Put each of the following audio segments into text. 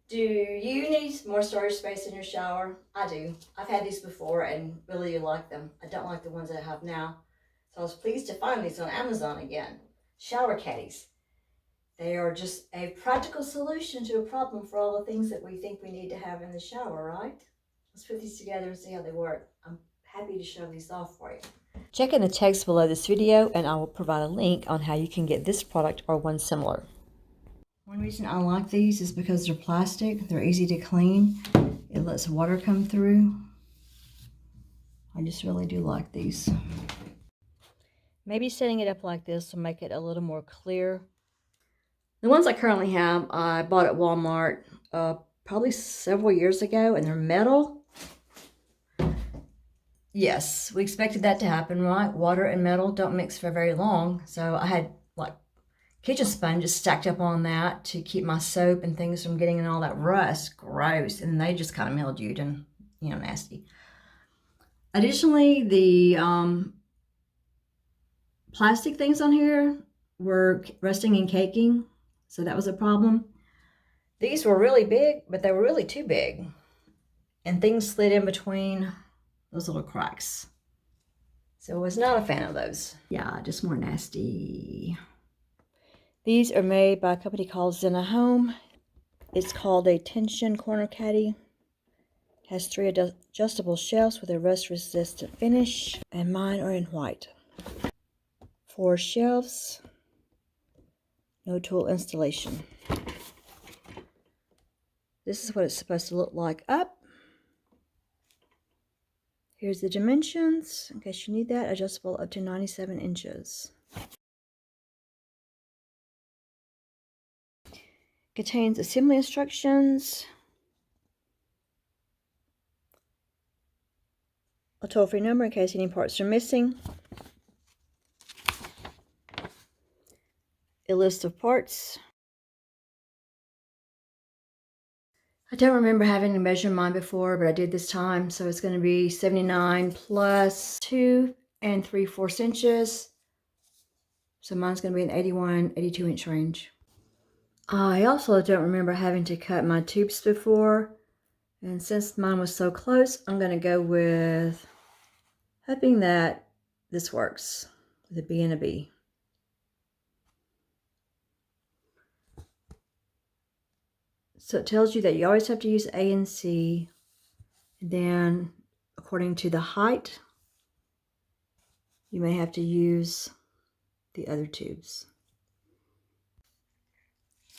Do you need more storage space in your shower? I do. I've had these before and really do like them. I don't like the ones that I have now. So I was pleased to find these on Amazon again. Shower caddies. They are just a practical solution to a problem for all the things that we think we need to have in the shower, right? Let's put these together and see how they work. I'm happy to show these off for you. Check in the text below this video and I will provide a link on how you can get this product or one similar. One reason I like these is because they're plastic. They're easy to clean. It lets water come through. I just really do like these. Maybe setting it up like this will make it a little more clear. The ones I currently have, I bought at Walmart probably several years ago, and they're metal. Yes, we expected that to happen, right? Water and metal don't mix for very long. So I had like kitchen sponges stacked up on that to keep my soap and things from getting in all that rust. Gross. And they just kind of mildewed and, nasty. Additionally, the plastic things on here were rusting and caking. So that was a problem. These were really big, but they were really too big. And things slid in between those little cracks. So I was not a fan of those. Yeah, just more nasty. These are made by a company called Zenna Home. It's called a tension corner caddy. It has 3 adjustable shelves with a rust-resistant finish, and mine are in white. 4 shelves, no tool installation. This is what it's supposed to look like up. Here's the dimensions, in case you need that, adjustable up to 97 inches. Contains assembly instructions, a toll-free number in case any parts are missing, a list of parts. I don't remember having to measure mine before, but I did this time, so it's going to be 79 plus 2 3/4 inches. So mine's going to be an 81, 82 inch range. I also don't remember having to cut my tubes before, and since mine was so close, I'm going to go with hoping that this works with a B and a B. So it tells you that you always have to use A and C, and then according to the height, you may have to use the other tubes.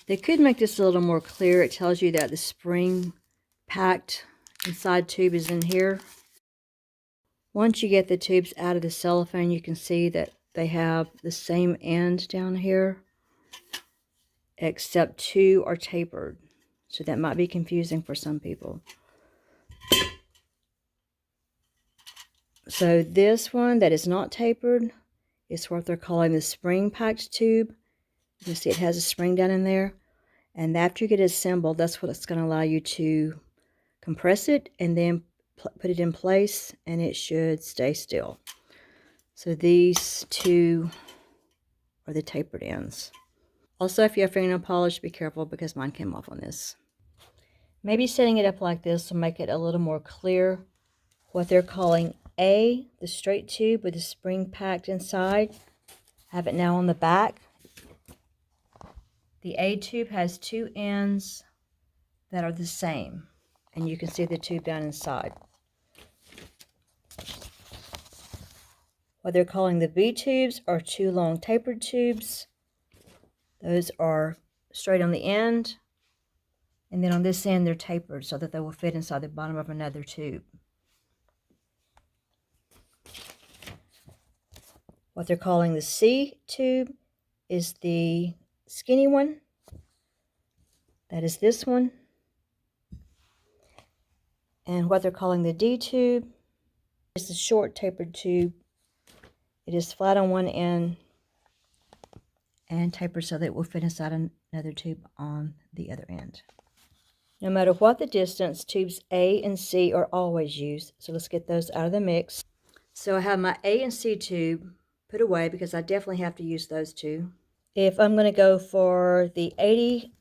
They could make this a little more clear. It tells you that the spring packed inside tube is in here. Once you get the tubes out of the cellophane, you can see that they have the same end down here, except 2 are tapered. So that might be confusing for some people. So this one that is not tapered is what they're calling the spring packed tube. You can see it has a spring down in there. And after you get it assembled, that's what it's going to allow you to compress it and then put it in place, and it should stay still. So these 2 are the tapered ends. Also, if you have fingernail polish, be careful because mine came off on this. Maybe setting it up like this will make it a little more clear. What they're calling A, the straight tube with the spring packed inside. I have it now on the back. The A tube has 2 ends that are the same, and you can see the tube down inside. What they're calling the B tubes are 2 long tapered tubes. Those are straight on the end, and then on this end they're tapered so that they will fit inside the bottom of another tube. What they're calling the C tube is the skinny one. That is this one. And what they're calling the D tube is the short tapered tube. It is flat on one end and tapered so that it will fit inside another tube on the other end. No matter what the distance, tubes A and C are always used. So let's get those out of the mix. So I have my A and C tube put away because I definitely have to use those 2. If I'm going to go for the 80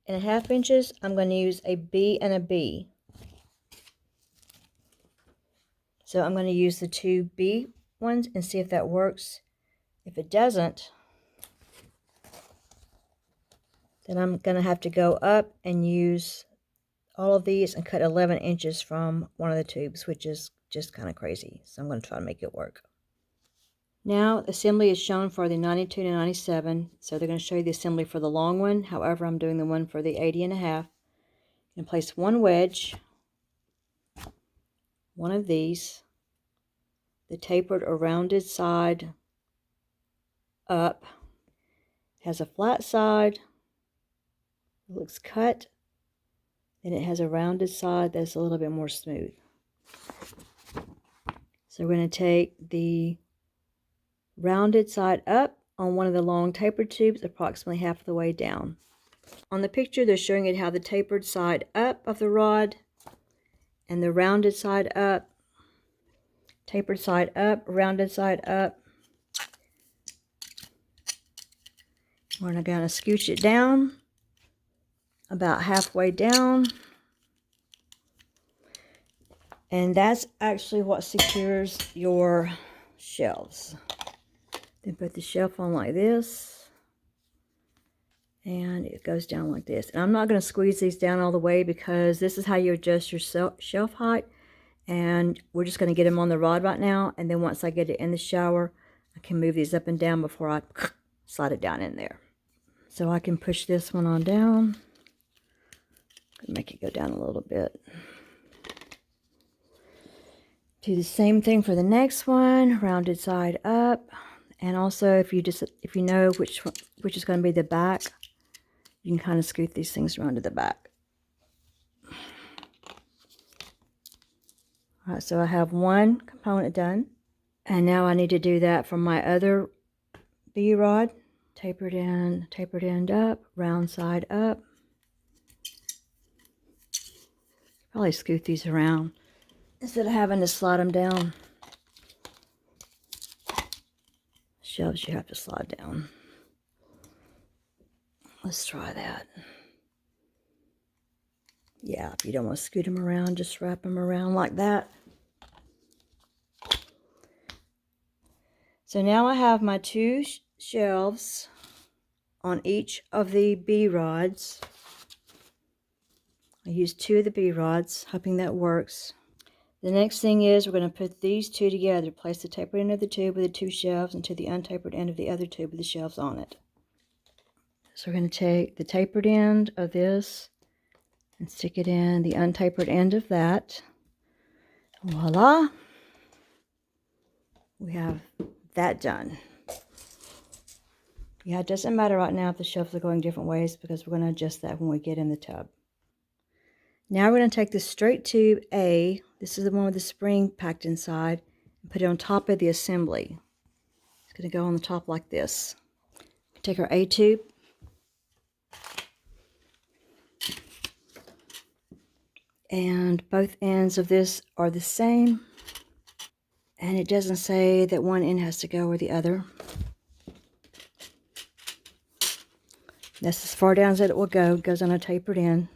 1.5 inches, I'm going to use a B and a B. So I'm going to use the 2 B ones and see if that works. If it doesn't, then I'm going to have to go up and use all of these and cut 11 inches from one of the tubes, which is just kind of crazy. So I'm going to try to make it work. Now, assembly is shown for the 92 to 97. So they're going to show you the assembly for the long one. However, I'm doing the one for the 80.5. And place one wedge, one of these, the tapered or rounded side up, has a flat side, it looks cut, and it has a rounded side that's a little bit more smooth. So we're going to take the rounded side up on one of the long tapered tubes, approximately half the way down. On the picture, they're showing it how the tapered side up of the rod and the rounded side up, tapered side up, rounded side up. We're going to scooch it down about halfway down. And that's actually what secures your shelves. Then put the shelf on like this. And it goes down like this. And I'm not going to squeeze these down all the way because this is how you adjust your shelf height. And we're just going to get them on the rod right now. And then once I get it in the shower, I can move these up and down before I slide it down in there. So I can push this one on down. Make it go down a little bit. Do the same thing for the next one. Rounded side up. And also if you know which is going to be the back, you can kind of scoot these things around to the back. All right, so I have one component done. And now I need to do that for my other B rod. Tapered end up, round side up. Probably scoot these around instead of having to slide them down. Shelves you have to slide down. Let's try that. Yeah, if you don't want to scoot them around, just wrap them around like that. So now I have my 2 shelves on each of the B rods. I used 2 of the B rods, hoping that works. The next thing is we're going to put these 2 together. Place the tapered end of the tube with the 2 shelves into the untapered end of the other tube with the shelves on it. So we're going to take the tapered end of this and stick it in the untapered end of that. Voila! We have that done. Yeah, it doesn't matter right now if the shelves are going different ways because we're going to adjust that when we get in the tub. Now we're going to take the straight tube A, this is the one with the spring packed inside, and put it on top of the assembly. It's going to go on the top like this. Take our A tube, and both ends of this are the same, and it doesn't say that one end has to go or the other. That's as far down as it will go. It goes on a tapered end.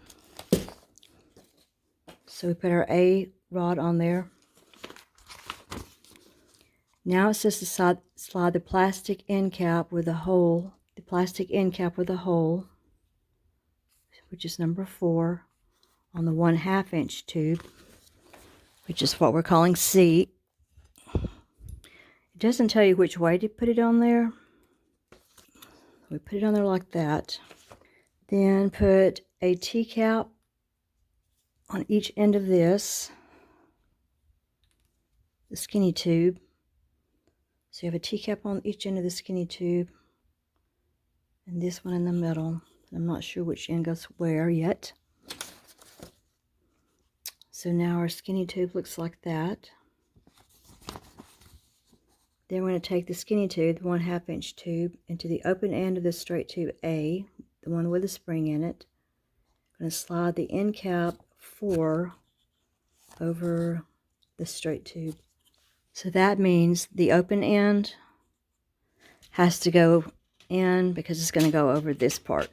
So we put our A rod on there. Now it says to slide the plastic end cap with a hole, which is number 4, on the 1/2 inch tube, which is what we're calling C. It doesn't tell you which way to put it on there. We put it on there like that. Then put a T-cap on each end of this, the skinny tube. So you have a T-cap on each end of the skinny tube, and this one in the middle. I'm not sure which end goes where yet. So now our skinny tube looks like that. Then we're going to take the skinny tube, the 1/2 inch tube, into the open end of the straight tube A, the one with the spring in it. I'm going to slide the end cap 4 over the straight tube. So that means the open end has to go in because it's going to go over this part.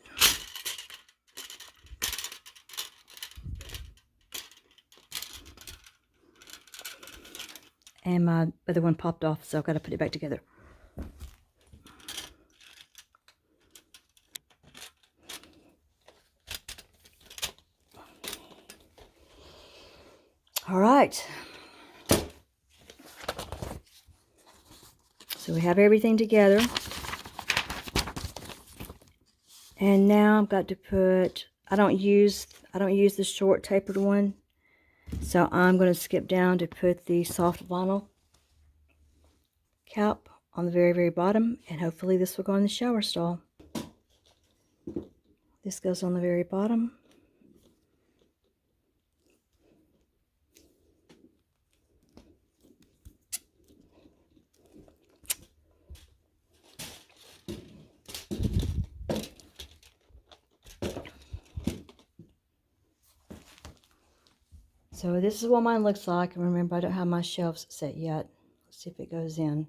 and my other one popped off, so I've got to put it back together. All right. So we have everything together. And now I've got to put, I don't use the short tapered one. So I'm going to skip down to put the soft vinyl cap on the very, very bottom. And hopefully this will go in the shower stall. This goes on the very bottom. So this is what mine looks like. And remember, I don't have my shelves set yet. Let's see if it goes in.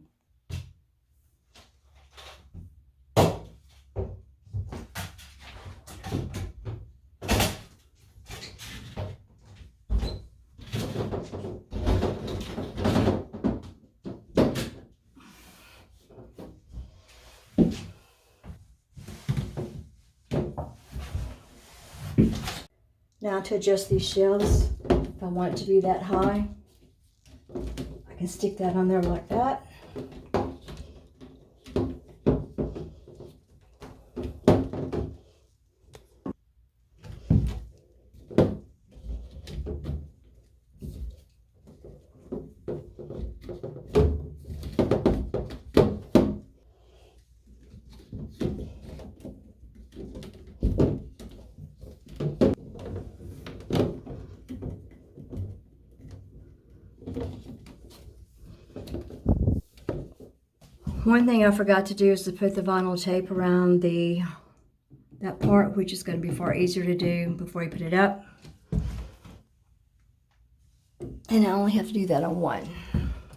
Now to adjust these shelves, if I want it to be that high, I can stick that on there like that. One thing I forgot to do is to put the vinyl tape around that part, which is going to be far easier to do before you put it up. And I only have to do that on one,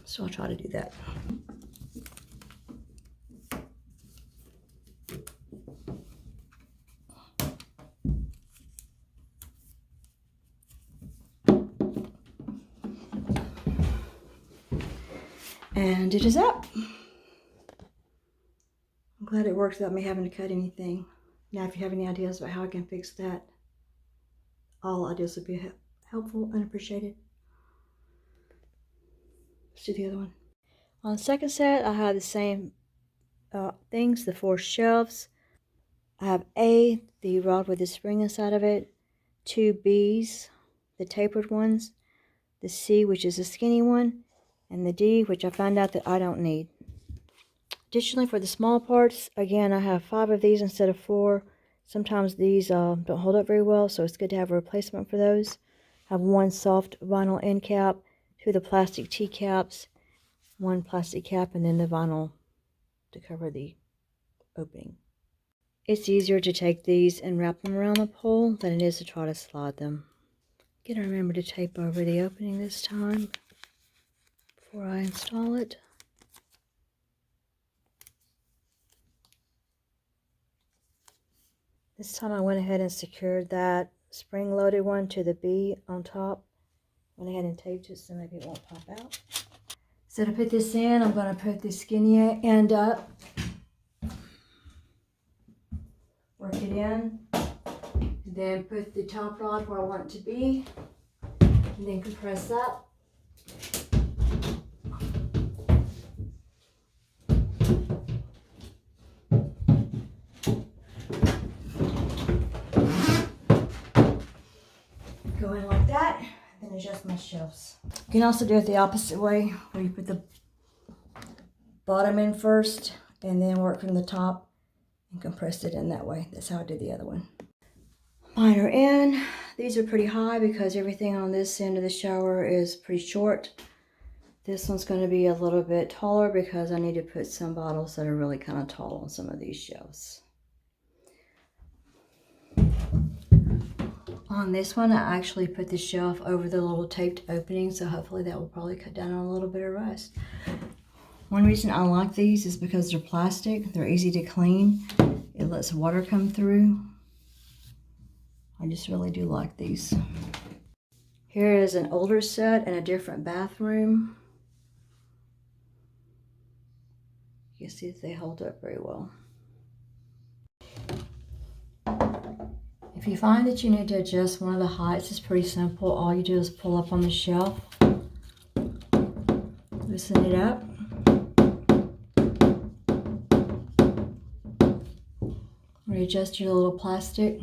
so I'll try to do that. And it is up. I'm glad it worked without me having to cut anything. Now, if you have any ideas about how I can fix that, all ideas would be helpful and appreciated. Let's do the other one. On the second set, I have the same things, the 4 shelves. I have A, the rod with the spring inside of it, 2 B's, the tapered ones, the C, which is a skinny one, and the D, which I found out that I don't need. Additionally, for the small parts, again, I have 5 of these instead of 4. Sometimes these don't hold up very well, so it's good to have a replacement for those. I have 1 soft vinyl end cap, 2 of the plastic T caps, 1 plastic cap, and then the vinyl to cover the opening. It's easier to take these and wrap them around the pole than it is to try to slide them. Gotta remember to tape over the opening this time before I install it. This time I went ahead and secured that spring-loaded one to the B on top. Went ahead and taped it so maybe it won't pop out. So to put this in, I'm going to put the skinny end up. Work it in. Then put the top rod where I want it to be. And then compress that. Go in like that, then adjust my shelves. You can also do it the opposite way, where you put the bottom in first, and then work from the top and compress it in that way. That's how I did the other one. Mine are in. These are pretty high because everything on this end of the shower is pretty short. This one's going to be a little bit taller because I need to put some bottles that are really kind of tall on some of these shelves. On this one, I actually put the shelf over the little taped opening, so hopefully that will probably cut down on a little bit of rust. One reason I like these is because they're plastic. They're easy to clean. It lets water come through. I just really do like these. Here is an older set in a different bathroom. You can see that they hold up very well. If you find that you need to adjust one of the heights, it's pretty simple. All you do is pull up on the shelf, loosen it up, readjust your little plastic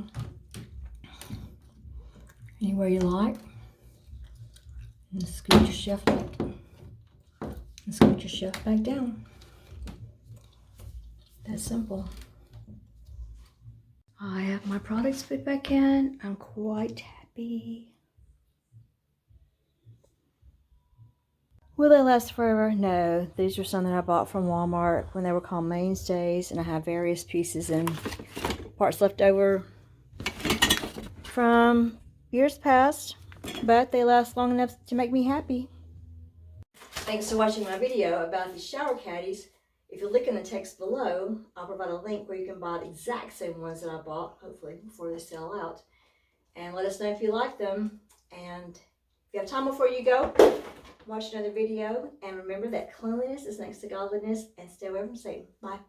anywhere you like, and scoot your shelf back down. That's simple. I have my products put back in. I'm quite happy. Will they last forever? No. These are something I bought from Walmart when they were called Mainstays, and I have various pieces and parts left over from years past, but they last long enough to make me happy. Thanks for watching my video about the shower caddies. If you look in the text below, I'll provide a link where you can buy the exact same ones that I bought, hopefully, before they sell out. And let us know if you like them. And if you have time before you go, watch another video. And remember that cleanliness is next to godliness, and stay away from Satan. Bye.